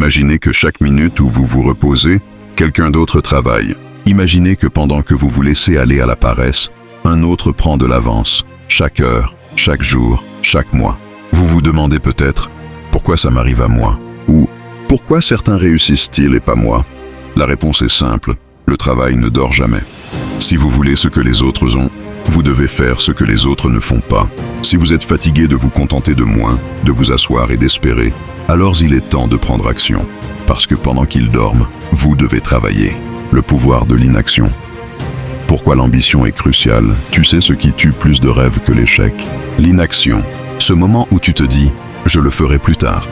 Imaginez que chaque minute où vous vous reposez, quelqu'un d'autre travaille. Imaginez que pendant que vous vous laissez aller à la paresse, un autre prend de l'avance, chaque heure, chaque jour, chaque mois. Vous vous demandez peut-être, pourquoi ça m'arrive à moi? Ou, pourquoi certains réussissent-ils et pas moi? La réponse est simple, le travail ne dort jamais. Si vous voulez ce que les autres ont, vous devez faire ce que les autres ne font pas. Si vous êtes fatigué de vous contenter de moins, de vous asseoir et d'espérer, alors il est temps de prendre action. Parce que pendant qu'ils dorment, vous devez travailler. Le pouvoir de l'inaction. Pourquoi l'ambition est cruciale? Tu sais ce qui tue plus de rêves que l'échec? L'inaction. Ce moment où tu te dis « je le ferai plus tard ».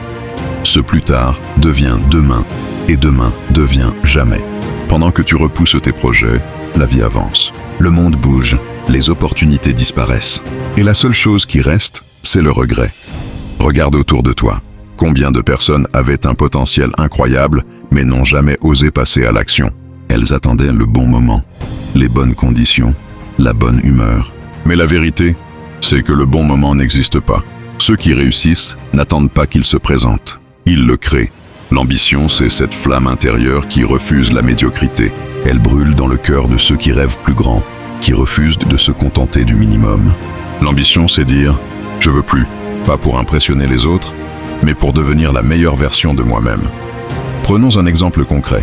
Ce plus tard devient demain, et demain devient jamais. Pendant que tu repousses tes projets, la vie avance. Le monde bouge, les opportunités disparaissent. Et la seule chose qui reste, c'est le regret. Regarde autour de toi. Combien de personnes avaient un potentiel incroyable, mais n'ont jamais osé passer à l'action? Elles attendaient le bon moment, les bonnes conditions, la bonne humeur. Mais la vérité, c'est que le bon moment n'existe pas. Ceux qui réussissent n'attendent pas qu'il se présente. Ils le créent. L'ambition, c'est cette flamme intérieure qui refuse la médiocrité. Elle brûle dans le cœur de ceux qui rêvent plus grand, qui refusent de se contenter du minimum. L'ambition, c'est dire « je veux plus », pas pour impressionner les autres, mais pour devenir la meilleure version de moi-même. Prenons un exemple concret.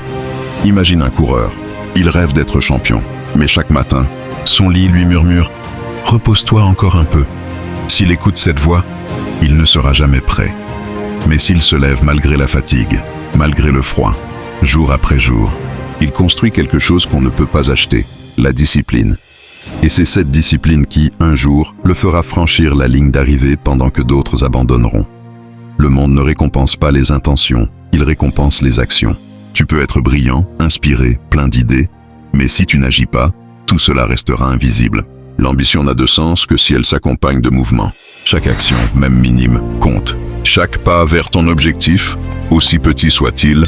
Imagine un coureur. Il rêve d'être champion, mais chaque matin, son lit lui murmure « repose-toi encore un peu ». S'il écoute cette voix, il ne sera jamais prêt. Mais s'il se lève malgré la fatigue, malgré le froid, jour après jour, il construit quelque chose qu'on ne peut pas acheter, la discipline. Et c'est cette discipline qui, un jour, le fera franchir la ligne d'arrivée pendant que d'autres abandonneront. Le monde ne récompense pas les intentions, il récompense les actions. Tu peux être brillant, inspiré, plein d'idées, mais si tu n'agis pas, tout cela restera invisible. L'ambition n'a de sens que si elle s'accompagne de mouvements. Chaque action, même minime, compte. Chaque pas vers ton objectif, aussi petit soit-il,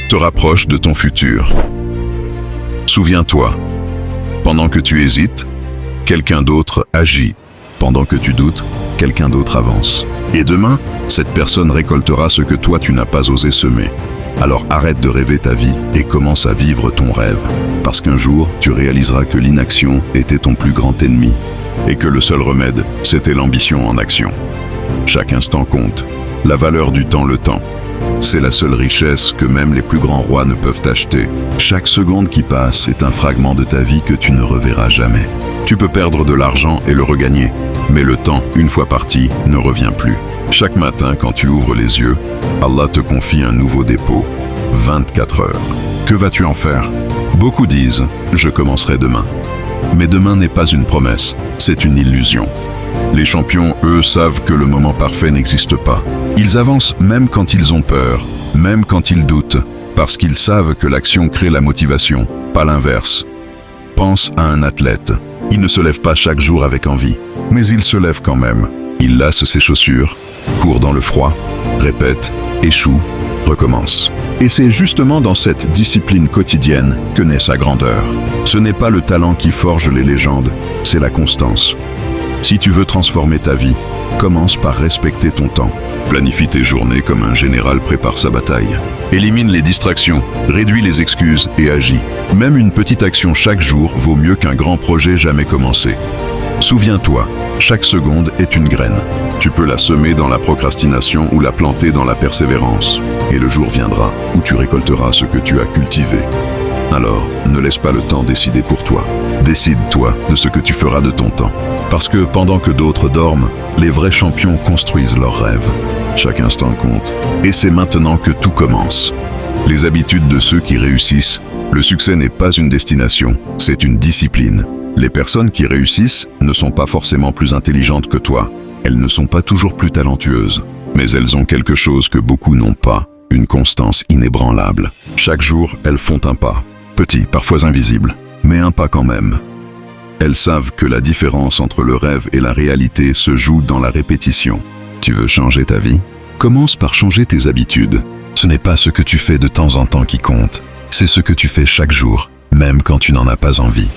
te rapproche de ton futur. Souviens-toi, pendant que tu hésites, quelqu'un d'autre agit. Pendant que tu doutes, quelqu'un d'autre avance. Et demain, cette personne récoltera ce que toi tu n'as pas osé semer. Alors arrête de rêver ta vie et commence à vivre ton rêve. Parce qu'un jour, tu réaliseras que l'inaction était ton plus grand ennemi et que le seul remède, c'était l'ambition en action. Chaque instant compte. La valeur du temps, le temps. C'est la seule richesse que même les plus grands rois ne peuvent acheter. Chaque seconde qui passe est un fragment de ta vie que tu ne reverras jamais. Tu peux perdre de l'argent et le regagner, mais le temps, une fois parti, ne revient plus. Chaque matin, quand tu ouvres les yeux, Allah te confie un nouveau dépôt. 24 heures. Que vas-tu en faire? Beaucoup disent « je commencerai demain ». Mais demain n'est pas une promesse, c'est une illusion. Les champions, eux, savent que le moment parfait n'existe pas. Ils avancent même quand ils ont peur, même quand ils doutent, parce qu'ils savent que l'action crée la motivation, pas l'inverse. Pense à un athlète. Il ne se lève pas chaque jour avec envie, mais il se lève quand même. Il lasse ses chaussures, court dans le froid, répète, échoue, recommence. Et c'est justement dans cette discipline quotidienne que naît sa grandeur. Ce n'est pas le talent qui forge les légendes, c'est la constance. Si tu veux transformer ta vie, commence par respecter ton temps. Planifie tes journées comme un général prépare sa bataille. Élimine les distractions, réduis les excuses et agis. Même une petite action chaque jour vaut mieux qu'un grand projet jamais commencé. Souviens-toi, chaque seconde est une graine. Tu peux la semer dans la procrastination ou la planter dans la persévérance. Et le jour viendra où tu récolteras ce que tu as cultivé. Alors, ne laisse pas le temps décider pour toi. Décide-toi de ce que tu feras de ton temps. Parce que pendant que d'autres dorment, les vrais champions construisent leurs rêves. Chaque instant compte. Et c'est maintenant que tout commence. Les habitudes de ceux qui réussissent, le succès n'est pas une destination, c'est une discipline. Les personnes qui réussissent ne sont pas forcément plus intelligentes que toi. Elles ne sont pas toujours plus talentueuses. Mais elles ont quelque chose que beaucoup n'ont pas, une constance inébranlable. Chaque jour, elles font un pas. Petit, parfois invisible, mais un pas quand même. Elles savent que la différence entre le rêve et la réalité se joue dans la répétition. Tu veux changer ta vie? Commence par changer tes habitudes. Ce n'est pas ce que tu fais de temps en temps qui compte, c'est ce que tu fais chaque jour, même quand tu n'en as pas envie.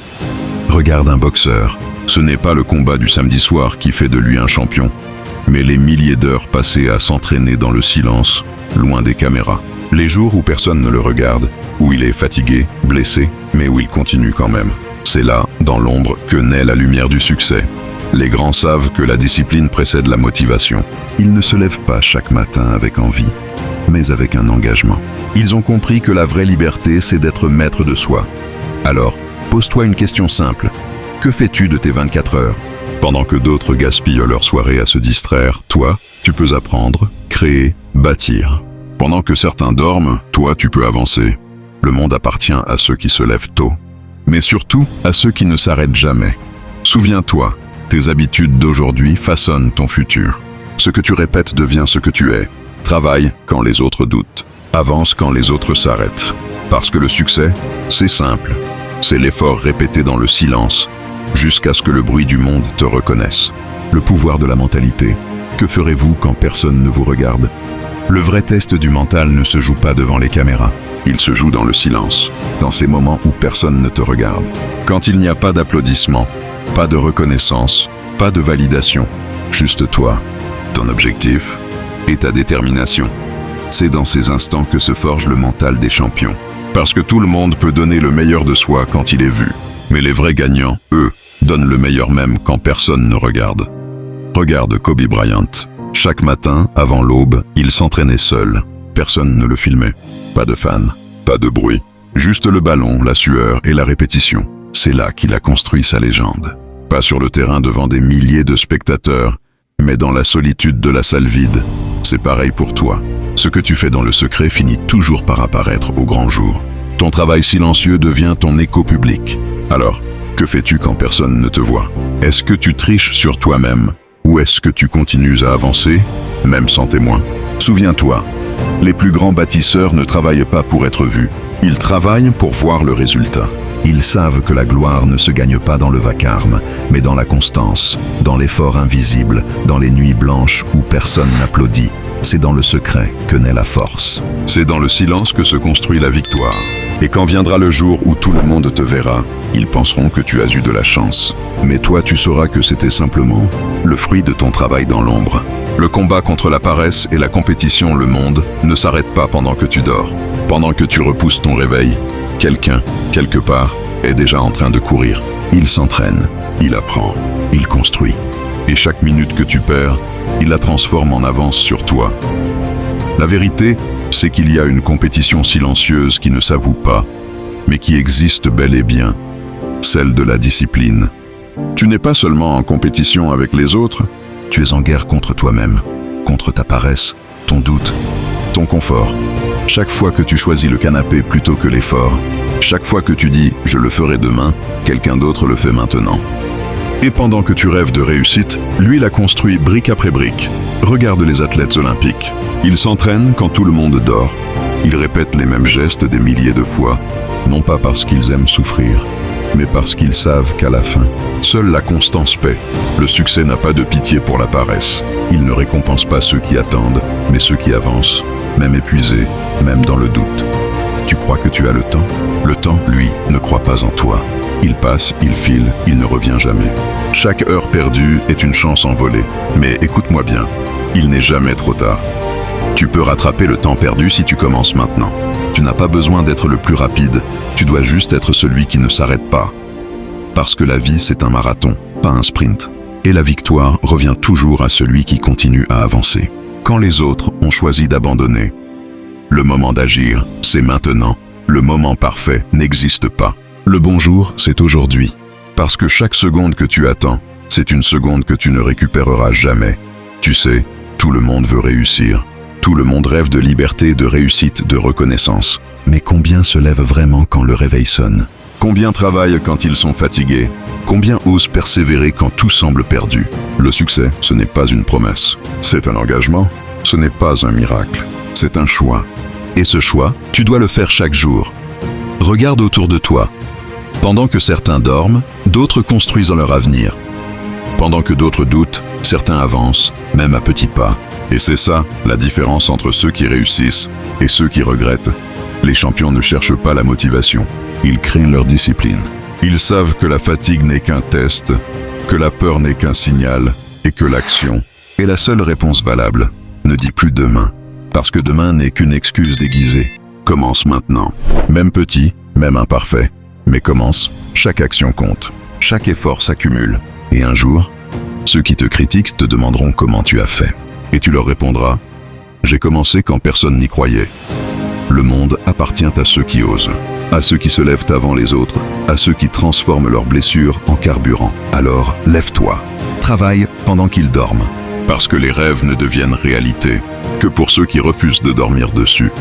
Regarde un boxeur. Ce n'est pas le combat du samedi soir qui fait de lui un champion, mais les milliers d'heures passées à s'entraîner dans le silence, loin des caméras. Les jours où personne ne le regarde, où il est fatigué, blessé, mais où il continue quand même. C'est là, dans l'ombre, que naît la lumière du succès. Les grands savent que la discipline précède la motivation. Ils ne se lèvent pas chaque matin avec envie, mais avec un engagement. Ils ont compris que la vraie liberté, c'est d'être maître de soi. Alors, pose-toi une question simple. Que fais-tu de tes 24 heures? Pendant que d'autres gaspillent leur soirée à se distraire, toi, tu peux apprendre, créer, bâtir. Pendant que certains dorment, toi, tu peux avancer. Le monde appartient à ceux qui se lèvent tôt, mais surtout à ceux qui ne s'arrêtent jamais. Souviens-toi, tes habitudes d'aujourd'hui façonnent ton futur. Ce que tu répètes devient ce que tu es. Travaille quand les autres doutent. Avance quand les autres s'arrêtent. Parce que le succès, c'est simple. C'est l'effort répété dans le silence, jusqu'à ce que le bruit du monde te reconnaisse. Le pouvoir de la mentalité. Que ferez-vous quand personne ne vous regarde? Le vrai test du mental ne se joue pas devant les caméras. Il se joue dans le silence, dans ces moments où personne ne te regarde. Quand il n'y a pas d'applaudissements, pas de reconnaissance, pas de validation. Juste toi, ton objectif et ta détermination. C'est dans ces instants que se forge le mental des champions. Parce que tout le monde peut donner le meilleur de soi quand il est vu. Mais les vrais gagnants, eux, donnent le meilleur même quand personne ne regarde. Regarde Kobe Bryant. Chaque matin, avant l'aube, il s'entraînait seul. Personne ne le filmait. Pas de fans, pas de bruit. Juste le ballon, la sueur et la répétition. C'est là qu'il a construit sa légende. Pas sur le terrain devant des milliers de spectateurs, mais dans la solitude de la salle vide. C'est pareil pour toi. Ce que tu fais dans le secret finit toujours par apparaître au grand jour. Ton travail silencieux devient ton écho public. Alors, que fais-tu quand personne ne te voit? Est-ce que tu triches sur toi-même? Ou est-ce que tu continues à avancer, même sans témoin? Souviens-toi, les plus grands bâtisseurs ne travaillent pas pour être vus. Ils travaillent pour voir le résultat. Ils savent que la gloire ne se gagne pas dans le vacarme, mais dans la constance, dans l'effort invisible, dans les nuits blanches où personne n'applaudit. C'est dans le secret que naît la force. C'est dans le silence que se construit la victoire. Et quand viendra le jour où tout le monde te verra, ils penseront que tu as eu de la chance. Mais toi, tu sauras que c'était simplement le fruit de ton travail dans l'ombre. Le combat contre la paresse et la compétition, le monde, ne s'arrête pas pendant que tu dors. Pendant que tu repousses ton réveil, quelqu'un, quelque part, est déjà en train de courir. Il s'entraîne, il apprend, il construit. Et chaque minute que tu perds, il la transforme en avance sur toi. La vérité, c'est qu'il y a une compétition silencieuse qui ne s'avoue pas, mais qui existe bel et bien, celle de la discipline. Tu n'es pas seulement en compétition avec les autres, tu es en guerre contre toi-même, contre ta paresse, ton doute, ton confort. Chaque fois que tu choisis le canapé plutôt que l'effort, chaque fois que tu dis « je le ferai demain », quelqu'un d'autre le fait maintenant. Et pendant que tu rêves de réussite, lui l'a construit brique après brique. Regarde les athlètes olympiques. Ils s'entraînent quand tout le monde dort. Ils répètent les mêmes gestes des milliers de fois, non pas parce qu'ils aiment souffrir, mais parce qu'ils savent qu'à la fin, seule la constance paie. Le succès n'a pas de pitié pour la paresse. Il ne récompense pas ceux qui attendent, mais ceux qui avancent, même épuisés, même dans le doute. Tu crois que tu as le temps? Le temps, lui, ne croit pas en toi. Il passe, il file, il ne revient jamais. Chaque heure perdue est une chance envolée. Mais écoute-moi bien, il n'est jamais trop tard. Tu peux rattraper le temps perdu si tu commences maintenant. Tu n'as pas besoin d'être le plus rapide, tu dois juste être celui qui ne s'arrête pas. Parce que la vie, c'est un marathon, pas un sprint. Et la victoire revient toujours à celui qui continue à avancer. Quand les autres ont choisi d'abandonner, le moment d'agir, c'est maintenant. Le moment parfait n'existe pas. Le bonjour, c'est aujourd'hui. Parce que chaque seconde que tu attends, c'est une seconde que tu ne récupéreras jamais. Tu sais, tout le monde veut réussir. Tout le monde rêve de liberté, de réussite, de reconnaissance. Mais combien se lèvent vraiment quand le réveil sonne? Combien travaillent quand ils sont fatigués? Combien osent persévérer quand tout semble perdu? Le succès, ce n'est pas une promesse. C'est un engagement. Ce n'est pas un miracle. C'est un choix. Et ce choix, tu dois le faire chaque jour. Regarde autour de toi. Pendant que certains dorment, d'autres construisent leur avenir. Pendant que d'autres doutent, certains avancent, même à petits pas. Et c'est ça, la différence entre ceux qui réussissent et ceux qui regrettent. Les champions ne cherchent pas la motivation, ils créent leur discipline. Ils savent que la fatigue n'est qu'un test, que la peur n'est qu'un signal, et que l'action est la seule réponse valable. Ne dis plus demain, Parce que demain n'est qu'une excuse déguisée. Commence maintenant. Même petit, même imparfait. Mais commence, chaque action compte. Chaque effort s'accumule. Et un jour, ceux qui te critiquent te demanderont comment tu as fait. Et tu leur répondras, j'ai commencé quand personne n'y croyait. Le monde appartient à ceux qui osent, à ceux qui se lèvent avant les autres, à ceux qui transforment leurs blessures en carburant. Alors, lève-toi. Travaille pendant qu'ils dorment. Parce que les rêves ne deviennent réalité que pour ceux qui refusent de dormir dessus.